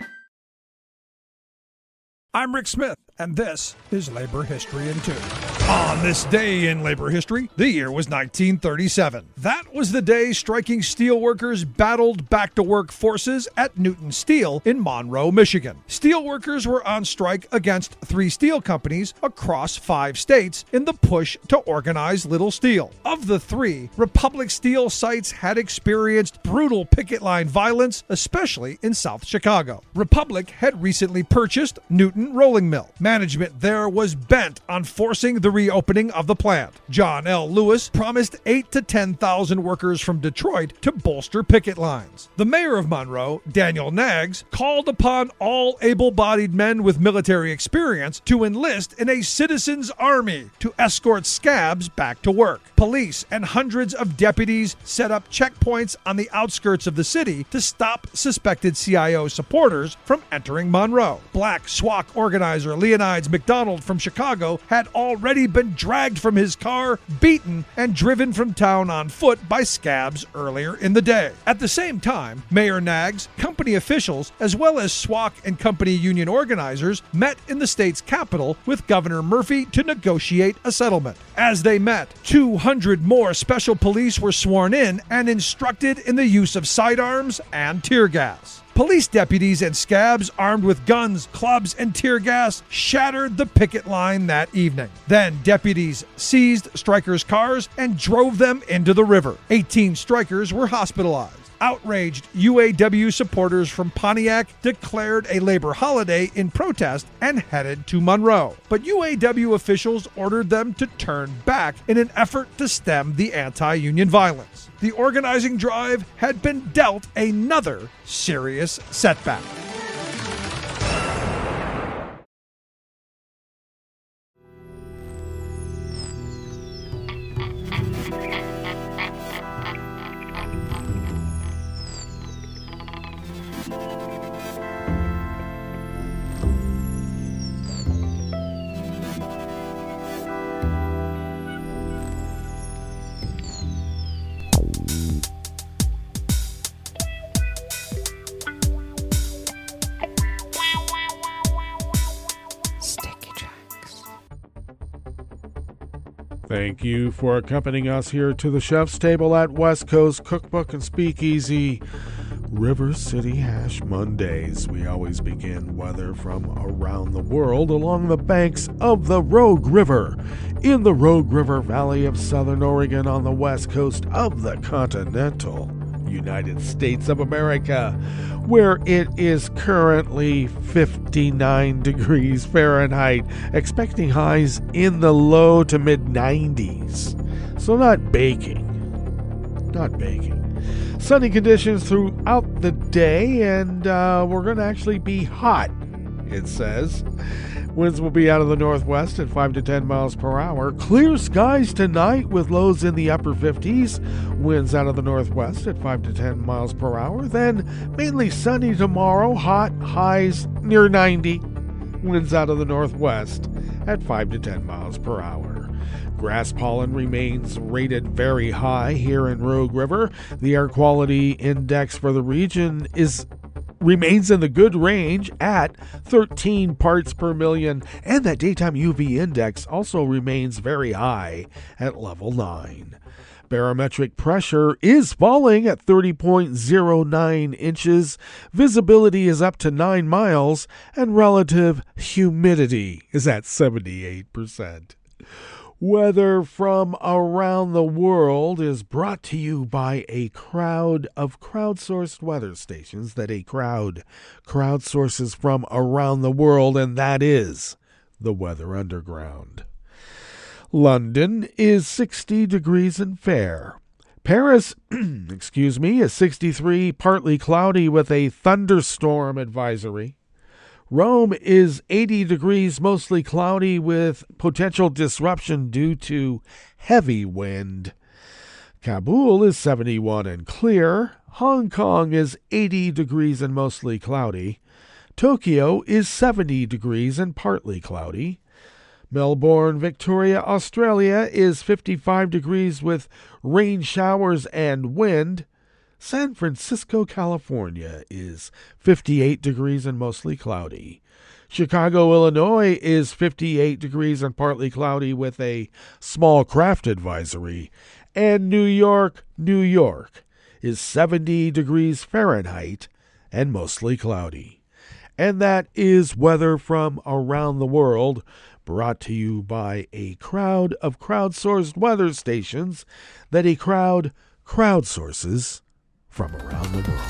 I'm Rick Smith, and this is Labor History in 2. On this day in labor history, the year was 1937. That was the day striking steelworkers battled back-to-work forces at Newton Steel in Monroe, Michigan. Steelworkers were on strike against 3 steel companies across 5 states in the push to organize Little Steel. Of the 3, Republic Steel sites had experienced brutal picket line violence, especially in South Chicago. Republic had recently purchased Newton Rolling Mill. Management there was bent on forcing the reopening of the plant. John L. Lewis promised 8,000 to 10,000 workers from Detroit to bolster picket lines. The mayor of Monroe, Daniel Naggs, called upon all able-bodied men with military experience to enlist in a citizens' army to escort scabs back to work. Police and hundreds of deputies set up checkpoints on the outskirts of the city to stop suspected CIO supporters from entering Monroe. Black SWAC organizer Leonidas McDonald from Chicago had already been dragged from his car, beaten, and driven from town on foot by scabs earlier in the day. At the same time, Mayor Naggs, company officials, as well as SWAC and company union organizers met in the state's capital with Governor Murphy to negotiate a settlement. As they met, 200 more special police were sworn in and instructed in the use of sidearms and tear gas. Police deputies and scabs armed with guns, clubs, and tear gas shattered the picket line that evening. Then deputies seized strikers' cars and drove them into the river. 18 strikers were hospitalized. Outraged UAW supporters from Pontiac declared a labor holiday in protest and headed to Monroe. But UAW officials ordered them to turn back in an effort to stem the anti-union violence. The organizing drive had been dealt another serious setback. Thank you for accompanying us here to the chef's table at West Coast Cookbook and Speakeasy, River City Hash Mondays. We always begin weather from around the world along the banks of the Rogue River, in the Rogue River Valley of Southern Oregon on the west coast of the continental United States of America, where it is currently 59 degrees Fahrenheit, expecting highs in the low to mid 90s. So not baking. Sunny conditions throughout the day, and we're going to actually be hot, it says. Winds will be out of the northwest at 5 to 10 miles per hour. Clear skies tonight with lows in the upper 50s. Winds out of the northwest at 5 to 10 miles per hour. Then mainly sunny tomorrow. Hot, highs near 90. Winds out of the northwest at 5 to 10 miles per hour. Grass pollen remains rated very high here in Rogue River. The air quality index for the region remains in the good range at 13 parts per million, and that daytime UV index also remains very high at level 9. Barometric pressure is falling at 30.09 inches. Visibility is up to 9 miles, and relative humidity is at 78%. Weather from around the world is brought to you by a crowd of crowdsourced weather stations that a crowd crowdsources from around the world, and that is the Weather Underground. London is 60 degrees and fair. Paris, is 63, partly cloudy with a thunderstorm advisory. Rome is 80 degrees, mostly cloudy with potential disruption due to heavy wind. Kabul is 71 and clear. Hong Kong is 80 degrees and mostly cloudy. Tokyo is 70 degrees and partly cloudy. Melbourne, Victoria, Australia is 55 degrees with rain showers and wind. San Francisco, California is 58 degrees and mostly cloudy. Chicago, Illinois is 58 degrees and partly cloudy with a small craft advisory. And New York is 70 degrees Fahrenheit and mostly cloudy. And that is weather from around the world, brought to you by a crowd of crowdsourced weather stations that a crowd crowdsources from around the world.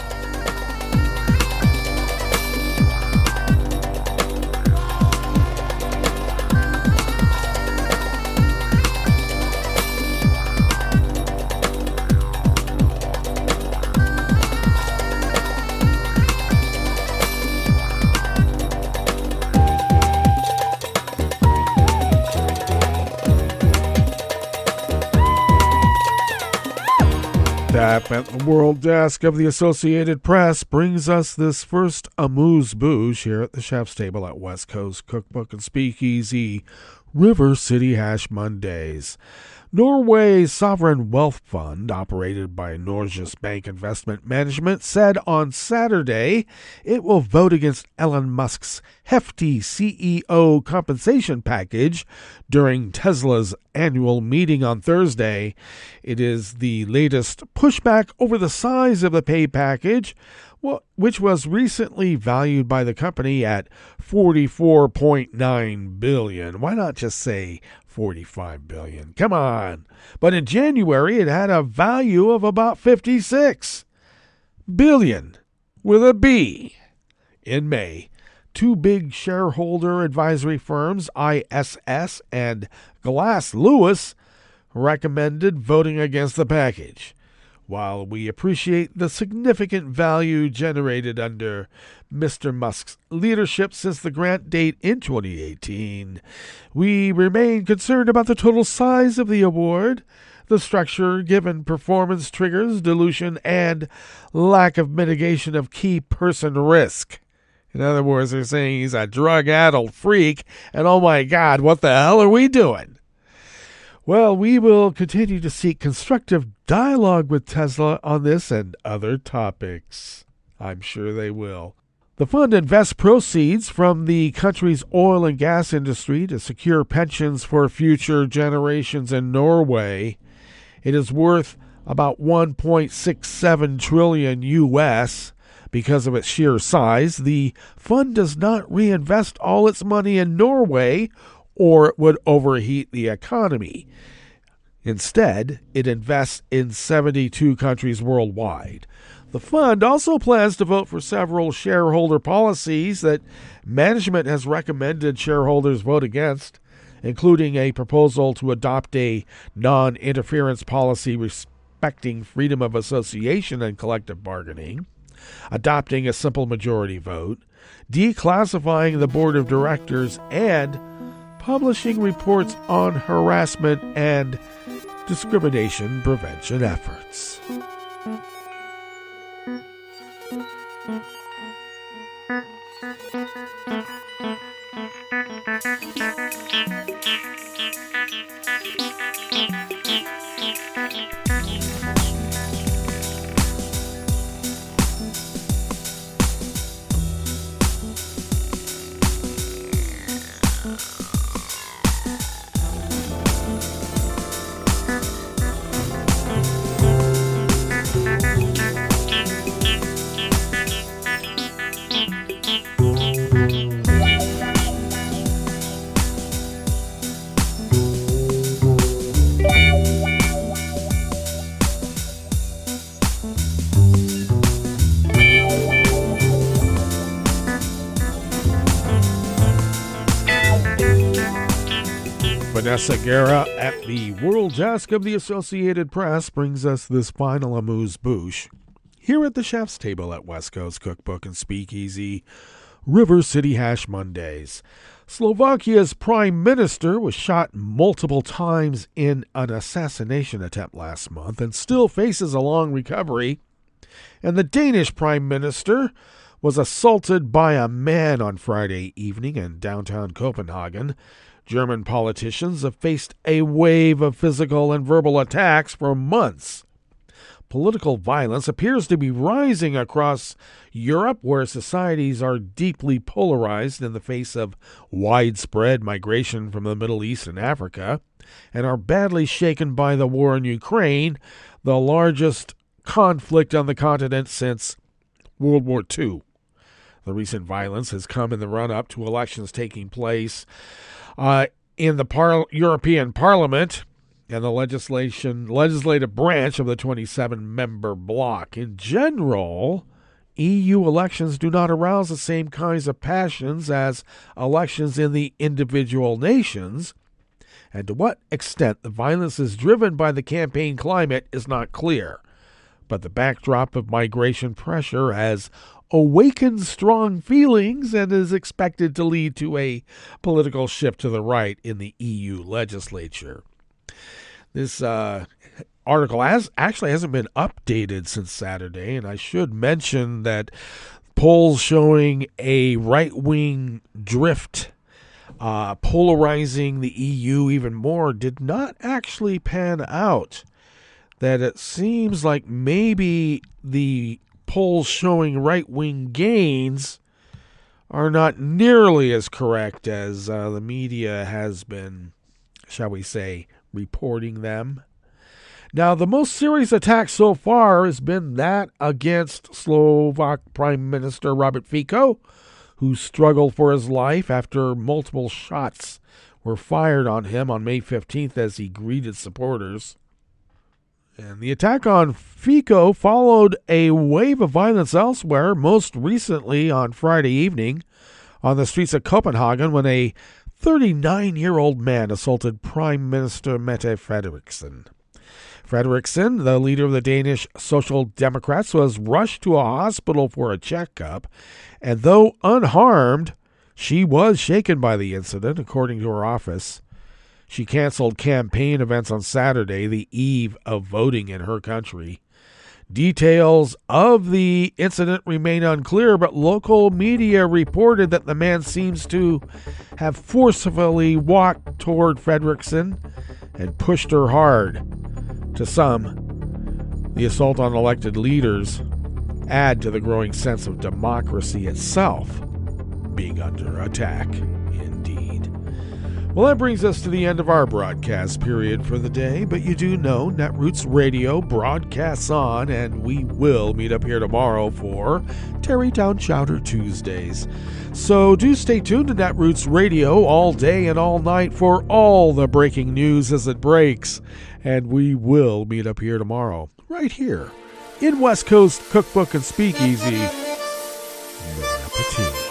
Tap at the World Desk of the Associated Press brings us this first amuse-bouche here at the chef's table at West Coast Cookbook and Speakeasy, River City Hash Mondays. Norway's sovereign wealth fund, operated by Norges Bank Investment Management, said on Saturday it will vote against Elon Musk's hefty CEO compensation package during Tesla's annual meeting on Thursday. It is the latest pushback over the size of the pay package, which was recently valued by the company at $44.9 billion. Why not just say $45 billion? Come on. But in January, it had a value of about $56 billion with a B. In May, two big shareholder advisory firms, ISS and Glass Lewis, recommended voting against the package. While we appreciate the significant value generated under Mr. Musk's leadership since the grant date in 2018, we remain concerned about the total size of the award, the structure given performance triggers, dilution, and lack of mitigation of key person risk. In other words, they're saying he's a drug-addled freak, and oh my God, what the hell are we doing? Well, we will continue to seek constructive dialogue with Tesla on this and other topics. I'm sure they will. The fund invests proceeds from the country's oil and gas industry to secure pensions for future generations in Norway. It is worth about $1.67 trillion U.S. Because of its sheer size, the fund does not reinvest all its money in Norway, or it would overheat the economy. Instead, it invests in 72 countries worldwide. The fund also plans to vote for several shareholder policies that management has recommended shareholders vote against, including a proposal to adopt a non-interference policy respecting freedom of association and collective bargaining, adopting a simple majority vote, declassifying the board of directors, and publishing reports on harassment and discrimination prevention efforts. Vanessa Guerra at the World Desk of the Associated Press brings us this final amuse-bouche here at the chef's table at West Coast Cookbook and Speakeasy, River City Hash Mondays. Slovakia's prime minister was shot multiple times in an assassination attempt last month and still faces a long recovery. And the Danish prime minister was assaulted by a man on Friday evening in downtown Copenhagen. German politicians have faced a wave of physical and verbal attacks for months. Political violence appears to be rising across Europe, where societies are deeply polarized in the face of widespread migration from the Middle East and Africa, and are badly shaken by the war in Ukraine, the largest conflict on the continent since World War II. The recent violence has come in the run-up to elections taking place in the European Parliament and the legislative branch of the 27-member bloc. In general, EU elections do not arouse the same kinds of passions as elections in the individual nations, and to what extent the violence is driven by the campaign climate is not clear. But the backdrop of migration pressure has awakened strong feelings and is expected to lead to a political shift to the right in the EU legislature. This article hasn't been updated since Saturday, and I should mention that polls showing a right-wing drift polarizing the EU even more did not actually pan out. That it seems like maybe the polls showing right-wing gains are not nearly as correct as the media has been, shall we say, reporting them. Now, the most serious attack so far has been that against Slovak Prime Minister Robert Fico, who struggled for his life after multiple shots were fired on him on May 15th as he greeted supporters. And the attack on Fico followed a wave of violence elsewhere, most recently on Friday evening on the streets of Copenhagen when a 39-year-old man assaulted Prime Minister Mette Frederiksen. Frederiksen, the leader of the Danish Social Democrats, was rushed to a hospital for a checkup, and though unharmed, she was shaken by the incident, according to her office. She canceled campaign events on Saturday, the eve of voting in her country. Details of the incident remain unclear, but local media reported that the man seems to have forcefully walked toward Frederiksen and pushed her hard. To some, the assault on elected leaders add to the growing sense of democracy itself being under attack. Indeed. Well, that brings us to the end of our broadcast period for the day, but you do know Netroots Radio broadcasts on, and we will meet up here tomorrow for Tarrytown Chowder Tuesdays. So do stay tuned to Netroots Radio all day and all night for all the breaking news as it breaks. And we will meet up here tomorrow, right here, in West Coast Cookbook and Speakeasy. Appétit.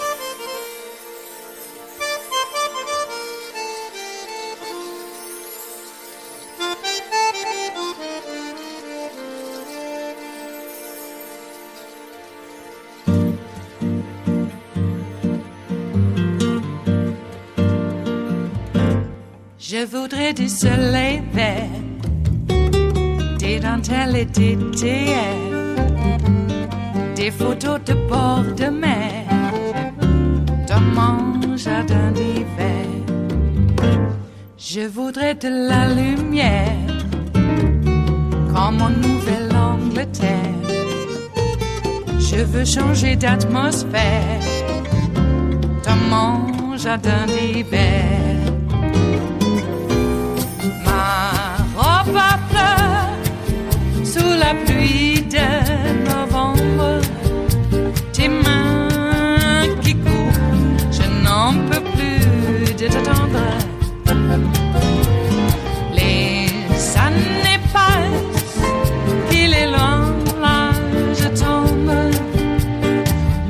Je voudrais du soleil vert, des dentelles et des théières, des photos de bord de mer, dans mon jardin d'hiver. Je voudrais de la lumière, comme en Nouvelle-Angleterre. Je veux changer d'atmosphère, dans mon jardin d'hiver. Ma fleur sous la pluie de novembre, tes mains qui courent, je n'en peux plus de t'attendre. Les années passent, qu'il est loin, là je tombe.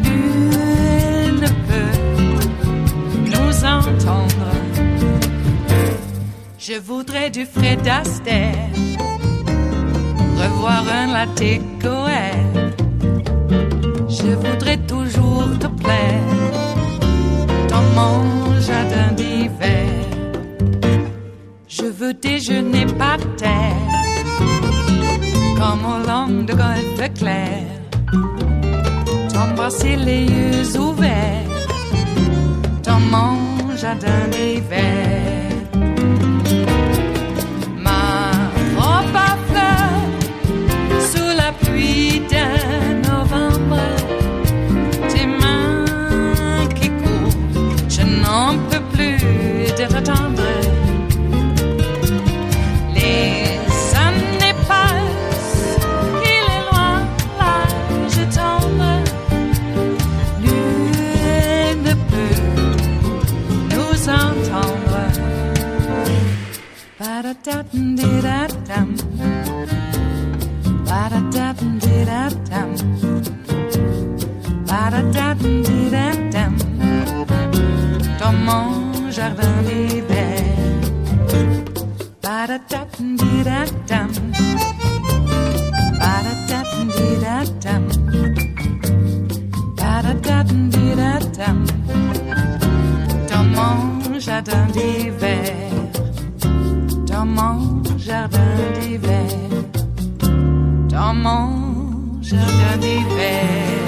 Nul ne peut nous entendre. Je voudrais du Fred Astaire, revoir un latte Goël. Je voudrais toujours te plaire dans mon jardin d'hiver. Je veux déjeuner par terre, comme au long de golfe clair. T'embrasser les yeux ouverts dans mon jardin d'hiver. Pluie de novembre, tes mains qui courent, je n'en peux plus de t'attendre. Les années passent, il est loin, là je tombe. Nul ne peut nous entendre. Ba-da-da-dum-di-da-dum. Ba-da-da-dum-di-da-dum. Ba-da-da-dum-di-da-dum. Dans mon jardin d'hiver. Ba-da-da-dum-di-da-dum. Ba-da-da-dum-di-da-dum. Ba-da-da-dum-di-da-dum. Dans mon jardin d'hiver. Dans mon jardin d'hiver. Dans mon jardin d'hiver.